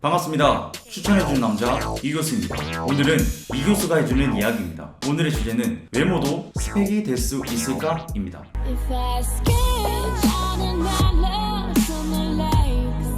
반갑습니다. 추천해주는 남자 이교수입니다. 오늘은 이교수가 해주는 이야기입니다. 오늘의 주제는 외모도 스펙이 될 수 있을까? 입니다. If I sketch out and I love summer lakes,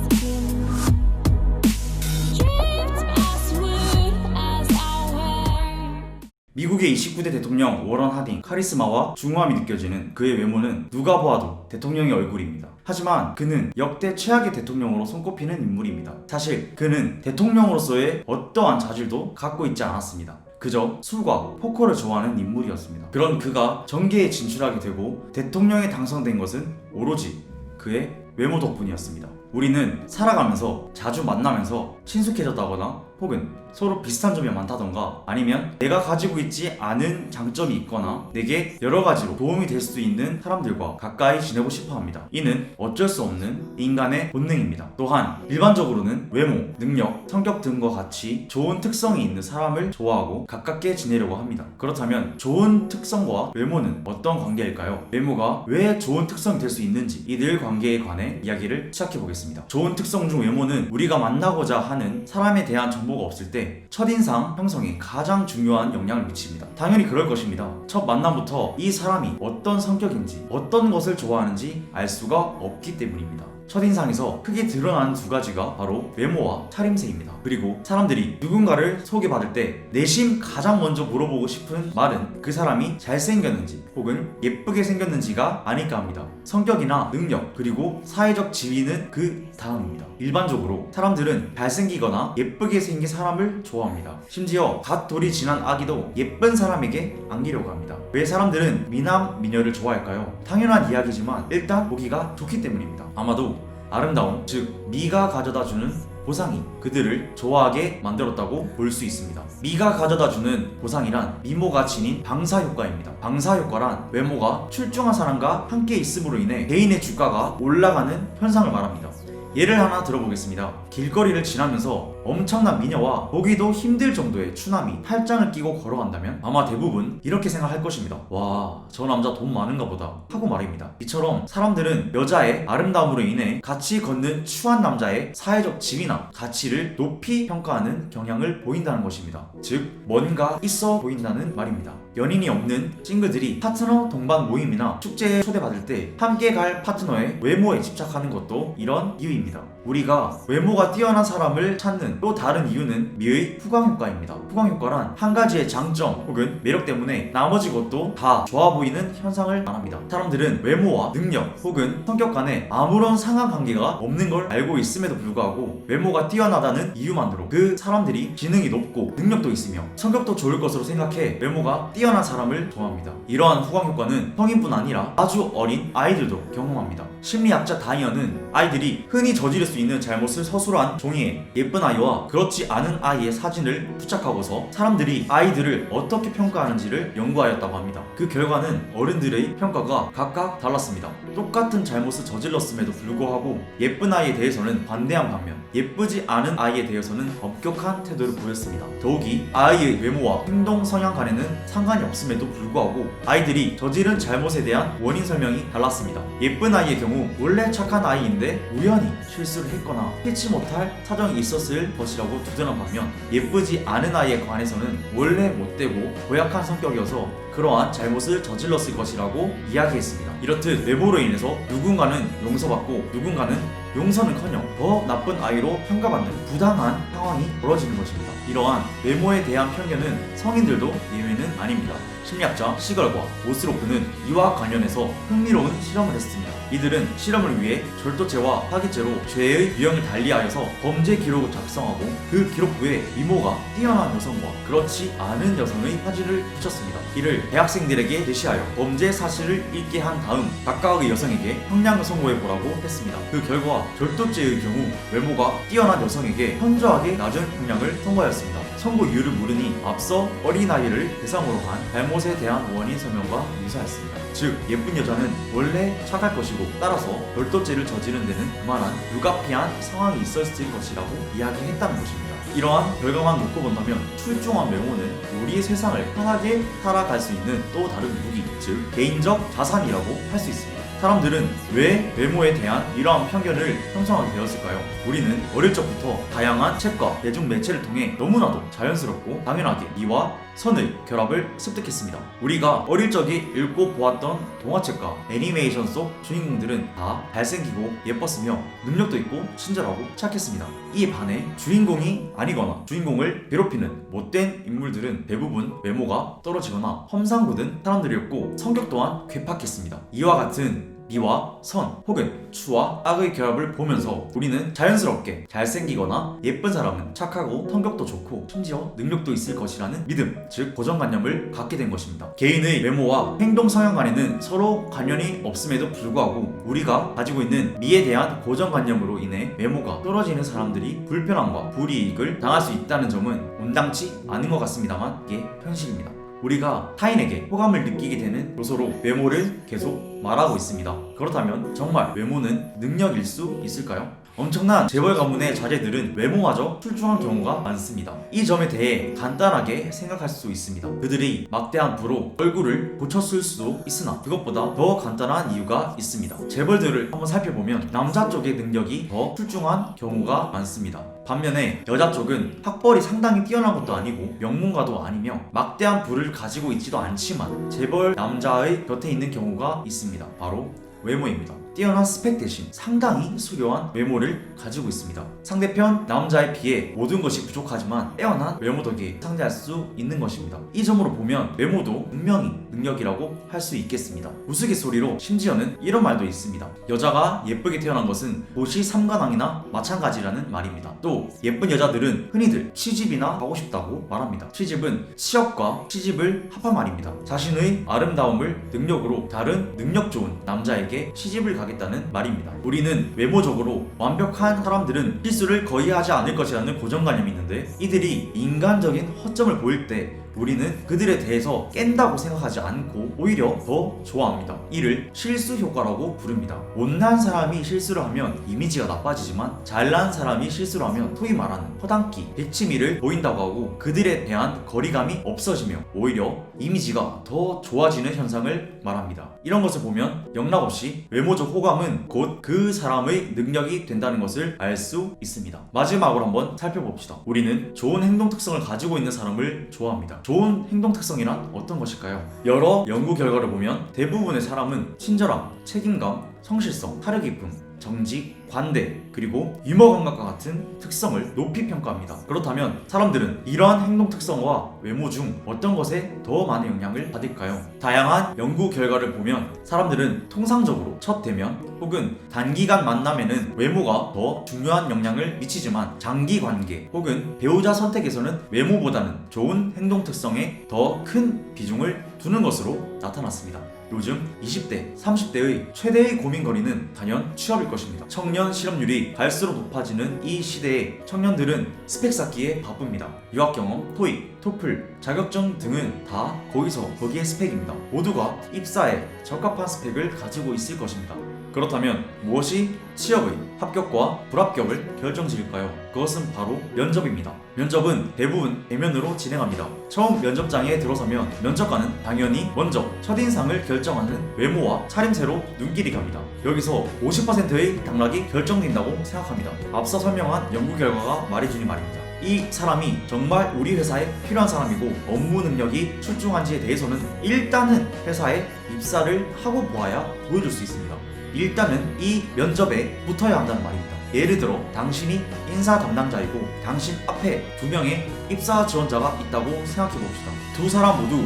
drift as wood as I wear. 미국의 29대 대통령 워런 하딩, 카리스마와 중후함이 느껴지는 그의 외모는 누가 보아도 대통령의 얼굴입니다. 하지만 그는 역대 최악의 대통령으로 손꼽히는 인물입니다. 사실 그는 대통령으로서의 어떠한 자질도 갖고 있지 않았습니다. 그저 술과 포커를 좋아하는 인물이었습니다. 그런 그가 정계에 진출하게 되고 대통령에 당선된 것은 오로지 그의 외모 덕분이었습니다. 우리는 살아가면서 자주 만나면서 친숙해졌다거나 혹은 서로 비슷한 점이 많다던가 아니면 내가 가지고 있지 않은 장점이 있거나 내게 여러 가지로 도움이 될 수도 있는 사람들과 가까이 지내고 싶어 합니다. 이는 어쩔 수 없는 인간의 본능입니다. 또한 일반적으로는 외모, 능력, 성격 등과 같이 좋은 특성이 있는 사람을 좋아하고 가깝게 지내려고 합니다. 그렇다면 좋은 특성과 외모는 어떤 관계일까요? 외모가 왜 좋은 특성이 될 수 있는지 이들 관계에 관해 이야기를 시작해 보겠습니다. 좋은 특성 중 외모는 우리가 만나고자 하는 사람에 대한 정보가 없을 때 첫인상 형성에 가장 중요한 영향을 미칩니다. 당연히 그럴 것입니다. 첫 만남부터 이 사람이 어떤 성격인지 어떤 것을 좋아하는지 알 수가 없기 때문입니다. 첫인상에서 크게 드러나는 두 가지가 바로 외모와 차림새입니다. 그리고 사람들이 누군가를 소개받을 때 내심 가장 먼저 물어보고 싶은 말은 그 사람이 잘생겼는지 혹은 예쁘게 생겼는지가 아닐까 합니다. 성격이나 능력 그리고 사회적 지위는 그 다음입니다. 일반적으로 사람들은 잘생기거나 예쁘게 생긴 사람을 좋아합니다. 심지어 갓 돌이 지난 아기도 예쁜 사람에게 안기려고 합니다. 왜 사람들은 미남, 미녀를 좋아할까요? 당연한 이야기지만 일단 보기가 좋기 때문입니다. 아마도 아름다움, 즉 미가 가져다주는 보상이 그들을 좋아하게 만들었다고 볼 수 있습니다. 미가 가져다주는 보상이란 미모가 지닌 방사효과입니다. 방사효과란 외모가 출중한 사람과 함께 있음으로 인해 개인의 주가가 올라가는 현상을 말합니다. 예를 하나 들어보겠습니다. 길거리를 지나면서 엄청난 미녀와 보기도 힘들 정도의 추남이 팔짱을 끼고 걸어간다면 아마 대부분 이렇게 생각할 것입니다. 와, 저 남자 돈 많은가 보다 하고 말입니다. 이처럼 사람들은 여자의 아름다움으로 인해 같이 걷는 추한 남자의 사회적 지위나 가치를 높이 평가하는 경향을 보인다는 것입니다. 즉 뭔가 있어 보인다는 말입니다. 연인이 없는 싱글들이 파트너 동반 모임이나 축제에 초대받을 때 함께 갈 파트너의 외모에 집착하는 것도 이런 이유입니다. 우리가 외모가 뛰어난 사람을 찾는 또 다른 이유는 미의 후광효과입니다. 후광효과란 한 가지의 장점 혹은 매력 때문에 나머지 것도 다 좋아 보이는 현상을 말합니다. 사람들은 외모와 능력 혹은 성격 간에 아무런 상관관계가 없는 걸 알고 있음에도 불구하고 외모가 뛰어나다는 이유만으로 그 사람들이 지능이 높고 능력도 있으며 성격도 좋을 것으로 생각해 외모가 뛰어난 사람을 좋아합니다. 이러한 후광효과는 성인뿐 아니라 아주 어린 아이들도 경험합니다. 심리학자 다이어는 아이들이 흔히 저지를 수 있는 잘못을 서술한 종이에 예쁜 아이와 그렇지 않은 아이의 사진을 부착하고서 사람들이 아이들을 어떻게 평가하는지를 연구하였다고 합니다. 그 결과는 어른들의 평가가 각각 달랐습니다. 똑같은 잘못을 저질렀음에도 불구하고 예쁜 아이에 대해서는 관대한 반면 예쁘지 않은 아이에 대해서는 엄격한 태도를 보였습니다. 더욱이 아이의 외모와 행동 성향 간에는 상관이 없음에도 불구하고 아이들이 저지른 잘못에 대한 원인 설명이 달랐습니다. 예쁜 아이의 경우 원래 착한 아이인데 우연히 실수를 했거나 피치 못할 사정이 있었을 것이라고 두드는 반면 예쁘지 않은 아이에 관해서는 원래 못되고 고약한 성격이어서 그러한 잘못을 저질렀을 것이라고 이야기했습니다. 이렇듯 외모로 인해서 누군가는 용서받고 누군가는 용서는커녕 더 나쁜 아이로 평가받는 부당한 상황이 벌어지는 것입니다. 이러한 외모에 대한 편견은 성인들도 예외는 아닙니다. 심리학자 시걸과 오스로프는 이와 관련해서 흥미로운 실험을 했습니다. 이들은 실험을 위해 절도죄와 사기죄로 죄의 유형을 달리하여서 범죄 기록을 작성하고 그 기록부에 미모가 뛰어난 여성과 그렇지 않은 여성의 사진을 붙였습니다. 이를 대학생들에게 제시하여 범죄 사실을 읽게 한 다음 각각의 여성에게 형량을 선고해보라고 했습니다. 그 결과 절도죄의 경우 외모가 뛰어난 여성에게 현저하게 낮은 형량을 선고하였습니다. 선고 이유를 물으니 앞서 어린아이를 대상으로 한 잘못에 대한 원인 설명과 유사했습니다. 즉 예쁜 여자는 원래 착할 것이고 따라서 절도죄를 저지른 데는 그만한 불가피한 상황이 있었을 것이라고 이야기했다는 것입니다. 이러한 결과만 놓고 본다면 출중한 외모는 우리의 세상을 편하게 살아갈 수 있는 또 다른 무기, 즉 개인적 자산이라고 할 수 있습니다. 사람들은 왜 외모에 대한 이러한 편견을 형성하게 되었을까요? 우리는 어릴 적부터 다양한 책과 대중 매체를 통해 너무나도 자연스럽고 당연하게 미와 선의 결합을 습득했습니다. 우리가 어릴 적에 읽고 보았던 동화책과 애니메이션 속 주인공들은 다 잘생기고 예뻤으며 능력도 있고 친절하고 착했습니다. 이에 반해 주인공이 아니거나 주인공을 괴롭히는 못된 인물들은 대부분 외모가 떨어지거나 험상궂은 사람들이었고 성격 또한 괴팍했습니다. 이와 같은 미와 선 혹은 추와 악의 결합을 보면서 우리는 자연스럽게 잘생기거나 예쁜 사람은 착하고 성격도 좋고 심지어 능력도 있을 것이라는 믿음, 즉 고정관념을 갖게 된 것입니다. 개인의 외모와 행동 성향 간에는 서로 관련이 없음에도 불구하고 우리가 가지고 있는 미에 대한 고정관념으로 인해 외모가 떨어지는 사람들이 불편함과 불이익을 당할 수 있다는 점은 온당치 않은 것 같습니다만 이게 현실입니다. 우리가 타인에게 호감을 느끼게 되는 요소로 외모를 계속 말하고 있습니다. 그렇다면 정말 외모는 능력일 수 있을까요? 엄청난 재벌 가문의 자제들은 외모마저 출중한 경우가 많습니다. 이 점에 대해 간단하게 생각할 수 있습니다. 그들이 막대한 부로 얼굴을 고쳤을 수도 있으나 그것보다 더 간단한 이유가 있습니다. 재벌들을 한번 살펴보면 남자 쪽의 능력이 더 출중한 경우가 많습니다. 반면에 여자 쪽은 학벌이 상당히 뛰어난 것도 아니고 명문가도 아니며 막대한 부를 가지고 있지도 않지만 재벌 남자의 곁에 있는 경우가 있습니다. 바로 외모입니다. 뛰어난 스펙 대신 상당히 수려한 외모를 가지고 있습니다. 상대편 남자에 비해 모든 것이 부족하지만 빼어난 외모 덕에 상대할 수 있는 것입니다. 이 점으로 보면 외모도 분명히 능력이라고 할 수 있겠습니다. 우스갯소리로 심지어는 이런 말도 있습니다. 여자가 예쁘게 태어난 것은 도시 삼관왕이나 마찬가지라는 말입니다. 또 예쁜 여자들은 흔히들 시집이나 가고 싶다고 말합니다. 시집은 취업과 시집을 합한 말입니다. 자신의 아름다움을 능력으로 다른 능력 좋은 남자에게 시집을 가겠다는 말입니다. 우리는 외모적으로 완벽한 사람들은 실수를 거의 하지 않을 것이라는 고정관념이 있는데 이들이 인간적인 허점을 보일 때 우리는 그들에 대해서 깬다고 생각하지 않고 오히려 더 좋아합니다. 이를 실수 효과라고 부릅니다. 못난 사람이 실수를 하면 이미지가 나빠지지만 잘난 사람이 실수를 하면 소위 말하는 허당기, 백치미를 보인다고 하고 그들에 대한 거리감이 없어지며 오히려 이미지가 더 좋아지는 현상을 말합니다. 이런 것을 보면 영락없이 외모적 호감은 곧 그 사람의 능력이 된다는 것을 알 수 있습니다. 마지막으로 한번 살펴봅시다. 우리는 좋은 행동 특성을 가지고 있는 사람을 좋아합니다. 좋은 행동 특성이란 어떤 것일까요? 여러 연구 결과를 보면 대부분의 사람은 친절함, 책임감, 성실성, 사려 깊음, 정직, 관대, 그리고 유머 감각과 같은 특성을 높이 평가합니다. 그렇다면 사람들은 이러한 행동 특성과 외모 중 어떤 것에 더 많은 영향을 받을까요? 다양한 연구 결과를 보면 사람들은 통상적으로 첫 대면 혹은 단기간 만남에는 외모가 더 중요한 영향을 미치지만 장기 관계 혹은 배우자 선택에서는 외모보다는 좋은 행동 특성에 더 큰 비중을 두는 것으로 나타났습니다. 요즘 20대, 30대의 최대의 고민거리는 단연 취업일 것입니다. 청년 실업률이 갈수록 높아지는 이 시대에 청년들은 스펙 쌓기에 바쁩니다. 유학 경험, 토익, 토플, 자격증 등은 다 거기에 스펙입니다. 모두가 입사에 적합한 스펙을 가지고 있을 것입니다. 그렇다면 무엇이 취업의 합격과 불합격을 결정지을까요? 그것은 바로 면접입니다. 면접은 대부분 대면으로 진행합니다. 처음 면접장에 들어서면 면접관은 당연히 먼저 첫인상을 결정하는 외모와 차림새로 눈길이 갑니다. 여기서 50%의 당락이 결정된다고 생각합니다. 앞서 설명한 연구 결과가 말해주니 말입니다. 이 사람이 정말 우리 회사에 필요한 사람이고 업무 능력이 출중한지에 대해서는 일단은 회사에 입사를 하고 보아야 보여줄 수 있습니다. 일단은 이 면접에 붙어야 한다는 말입니다. 예를 들어 당신이 인사 담당자이고 당신 앞에 2명의 입사 지원자가 있다고 생각해봅시다. 두 사람 모두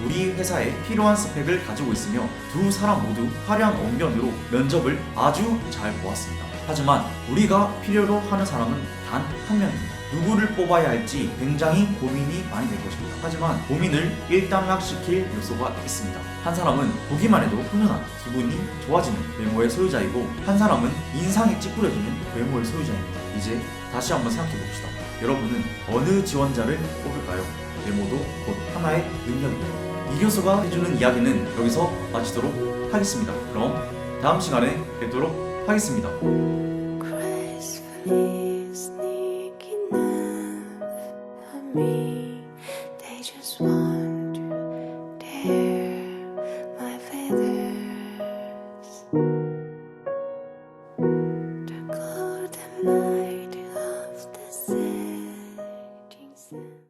우리 회사에 필요한 스펙을 가지고 있으며 두 사람 모두 화려한 언변으로 면접을 아주 잘 보았습니다. 하지만 우리가 필요로 하는 사람은 단 한 명입니다. 누구를 뽑아야 할지 굉장히 고민이 많이 될 것입니다. 하지만 고민을 일단락시킬 요소가 있습니다. 한 사람은 보기만 해도 훈훈한 기분이 좋아지는 외모의 소유자이고 한 사람은 인상이 찌푸려지는 외모의 소유자입니다. 이제 다시 한번 생각해봅시다. 여러분은 어느 지원자를 뽑을까요? 외모도 곧 하나의 능력입니다. 이 교수가 해주는 이야기는 여기서 마치도록 하겠습니다. 그럼 다음 시간에 뵙도록 하겠습니다. Christmas sneaking up on me.